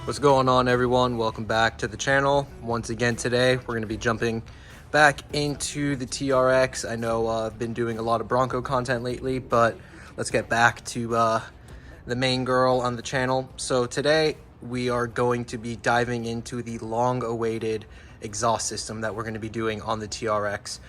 What's going on, everyone? Welcome back to the channel. Once again today we're going to be jumping back into the TRX. I know I've been doing a lot of Bronco content lately, but let's get back to the main girl on the channel. So today we are going to be diving into the long-awaited exhaust system that we're going to be doing on the TRX.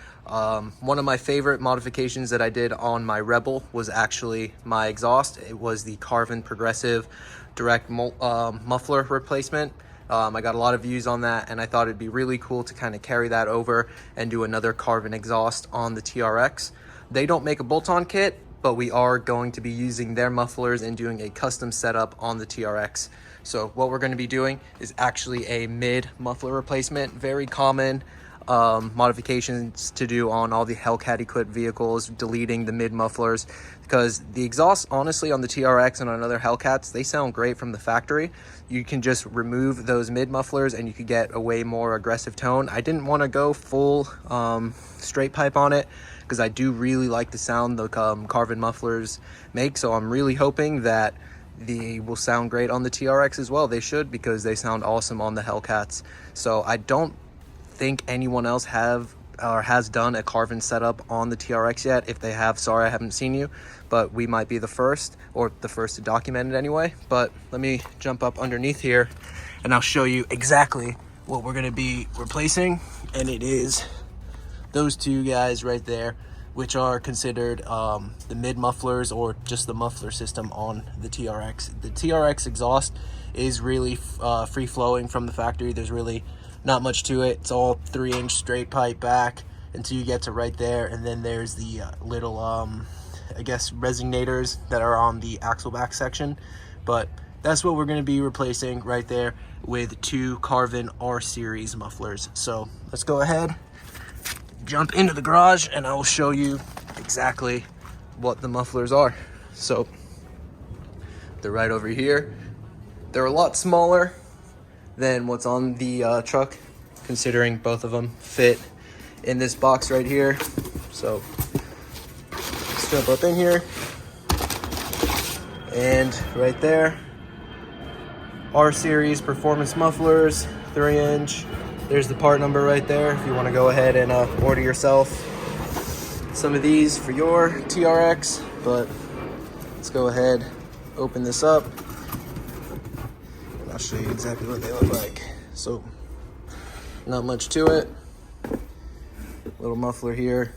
One of my favorite modifications that I did on my Rebel was actually my exhaust. It was the Carven Progressive direct muffler replacement. I got a lot of views on that, and I thought it'd be really cool to kind of carry that over and do another Carven exhaust on the TRX. They don't make a bolt-on kit, but we are going to be using their mufflers and doing a custom setup on the TRX. So what we're going to be doing is actually a mid muffler replacement. Very common modifications to do on all the Hellcat equipped vehicles, deleting the mid mufflers, because the exhaust honestly on the TRX and on other Hellcats, they sound great from the factory. You can just remove those mid mufflers and you could get a way more aggressive tone. I didn't want to go full straight pipe on it because I do really like the sound the Carven mufflers make, so I'm really hoping that they will sound great on the TRX as well. They should, because they sound awesome on the Hellcats. So I don't think anyone else has done a Carven setup on the TRX yet. If they have, sorry I haven't seen you, but we might be the first, or the first to document it anyway. But let me jump up underneath here and I'll show you exactly what we're going to be replacing, and it is those two guys right there, which are considered the mid mufflers, or just the muffler system on the TRX. The TRX exhaust is really free flowing from the factory. There's really not much to it. It's all 3-inch straight pipe back until you get to right there, and then there's the little I guess resonators that are on the axle back section. But that's what we're going to be replacing right there with two Carven R-Series mufflers. So let's go ahead, jump into the garage, and I will show you exactly what the mufflers are. So they're right over here. They're a lot smaller than what's on the truck, considering both of them fit in this box right here. So let's jump up in here, and right there, R-Series performance mufflers, 3-inch. There's the part number right there if you want to go ahead and order yourself some of these for your TRX. But let's go ahead, open this up, and I'll show you exactly what they look like. So not much to it. Little muffler here,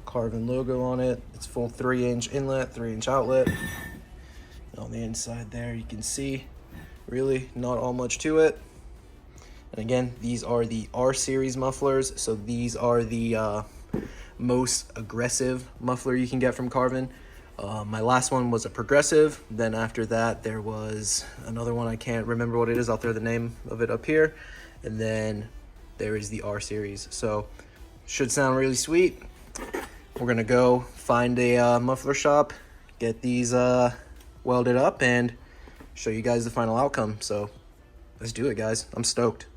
Carven logo on it. It's full 3-inch inlet, 3-inch outlet. And on the inside there you can see really not all much to it. And again, these are the R-Series mufflers, so these are the most aggressive muffler you can get from Carven. My last one was a progressive. Then after that, there was another one. I can't remember what it is. I'll throw the name of it up here. And then there is the R-Series. So should sound really sweet. We're gonna go find a muffler shop, get these welded up, and show you guys the final outcome. So let's do it, guys. I'm stoked.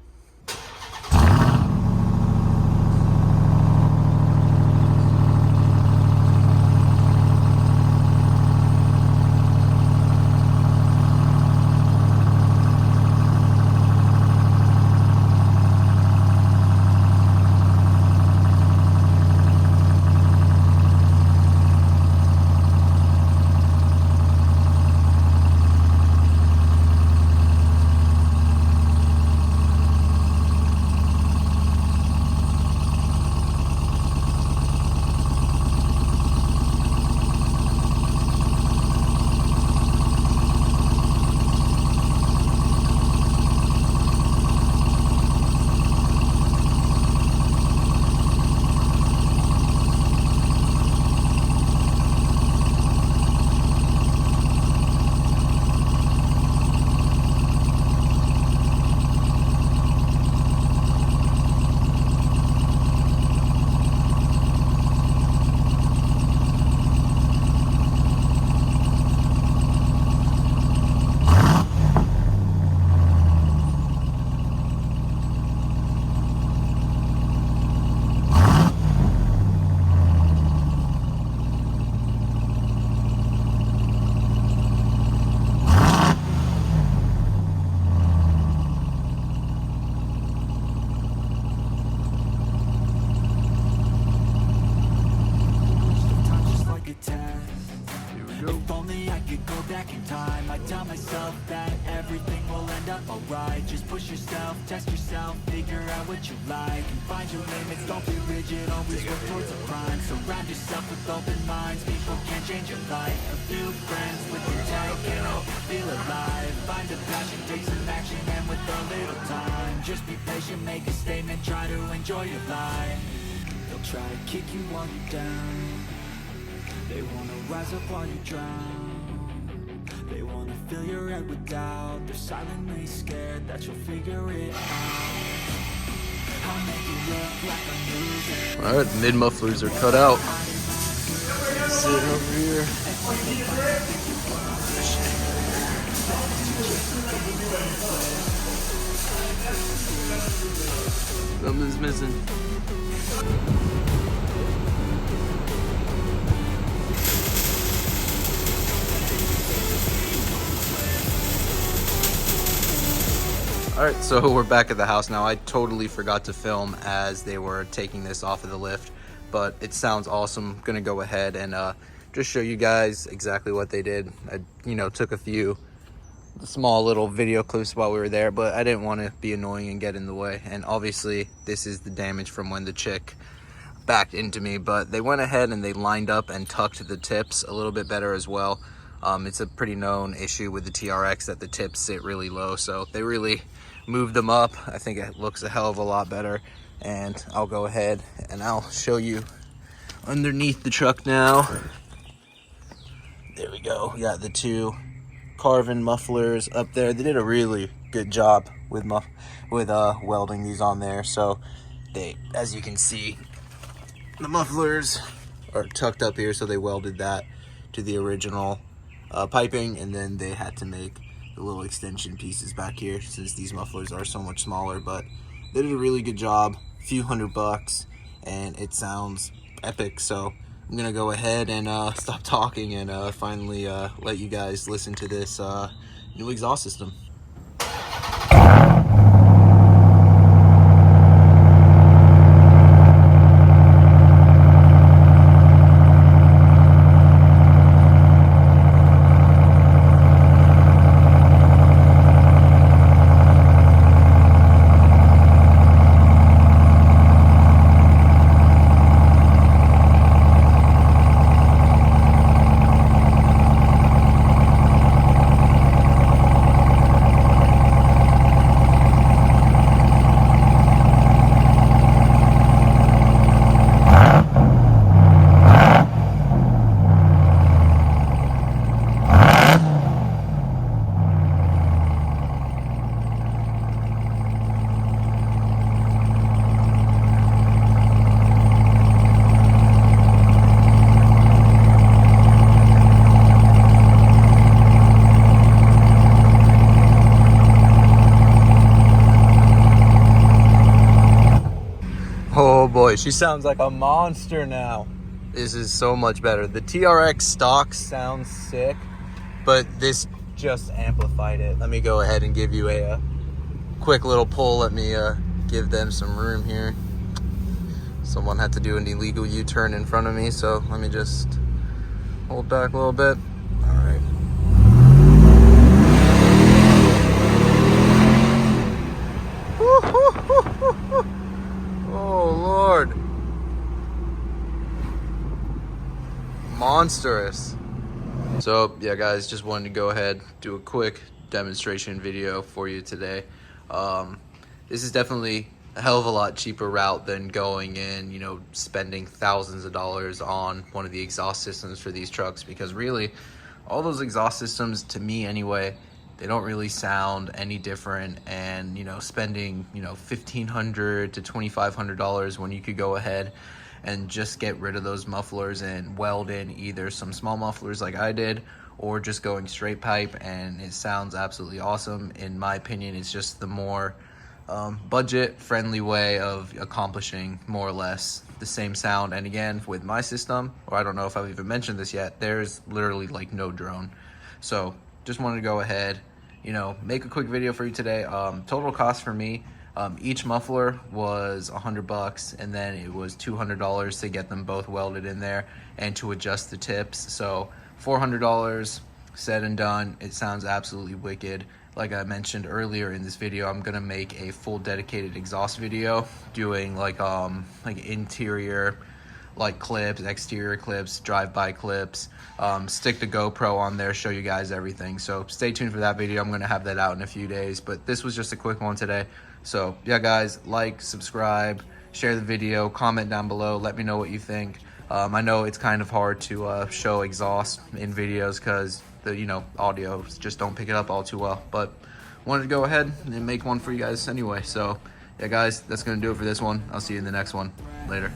only I could go back in time, I'd tell myself that everything will end up alright. Just push yourself, test yourself, figure out what you like, and find your limits, don't be rigid, always work towards a prime. Surround yourself with open minds, people can change your life. A few friends with intent can help you feel alive. Find a passion, take some action, and with a little time, just be patient, make a statement, try to enjoy your life. They'll try to kick you while you're down, they wanna rise up while you drown. They wanna fill your head with doubt, they're silently scared that you'll figure it out. I'll make it look like I'm losing. All right, mid mufflers are cut out. Sitting over here. Something's missing. All right, so we're back at the house now. I totally forgot to film as they were taking this off of the lift, but it sounds awesome. I'm gonna go ahead and just show you guys exactly what they did. I, took a few small little video clips while we were there, but I didn't want to be annoying and get in the way. And obviously, this is the damage from when the chick backed into me, but they went ahead and they lined up and tucked the tips a little bit better as well. It's a pretty known issue with the TRX that the tips sit really low, so they really moved them up. I think it looks a hell of a lot better, and I'll go ahead and I'll show you underneath the truck now. There we go. We got the two Carven mufflers up there. They did a really good job with welding these on there. So they, as you can see, the mufflers are tucked up here, so they welded that to the original piping, and then they had to make the little extension pieces back here since these mufflers are so much smaller. But they did a really good job, a few $100, and it sounds epic. So I'm gonna go ahead and stop talking and finally let you guys listen to this new exhaust system. Oh boy, she sounds like a monster now. This is so much better. The TRX stock sounds sick, but this just amplified it. Let me go ahead and give you a quick little pull. Let me give them some room here. Someone had to do an illegal U-turn in front of me, so let me just hold back a little bit. All right. Oh Lord. Monstrous. So yeah guys, just wanted to go ahead, do a quick demonstration video for you today. This is definitely a hell of a lot cheaper route than going in, spending thousands of dollars on one of the exhaust systems for these trucks, because really all those exhaust systems, to me anyway, they don't really sound any different. And spending $1,500 to $2,500 when you could go ahead and just get rid of those mufflers and weld in either some small mufflers like I did, or just going straight pipe, and it sounds absolutely awesome. In my opinion, it's just the more budget friendly way of accomplishing more or less the same sound. And again, with my system, or I don't know if I've even mentioned this yet, there's literally like no drone. So just wanted to go ahead, make a quick video for you today. Total cost for me, each muffler was $100, and then it was $200 to get them both welded in there and to adjust the tips. So $400 said and done. It sounds absolutely wicked. Like I mentioned earlier in this video, I'm gonna make a full dedicated exhaust video doing like interior like clips, exterior clips, drive-by clips, stick the GoPro on there, show you guys everything. So stay tuned for that video. I'm gonna have that out in a few days, but this was just a quick one today. So yeah guys, like, subscribe, share the video, comment down below, let me know what you think. I know it's kind of hard to show exhaust in videos because the audio just don't pick it up all too well, but wanted to go ahead and make one for you guys anyway. So yeah guys, that's gonna do it for this one. I'll see you in the next one. Later.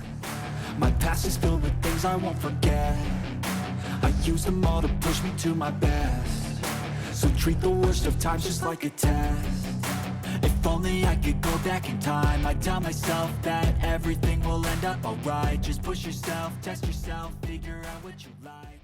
My past is filled with things I won't forget. I use them all to push me to my best. So treat the worst of times just like a test. If only I could go back in time, I'd tell myself that everything will end up alright. Just push yourself, test yourself, figure out what you like.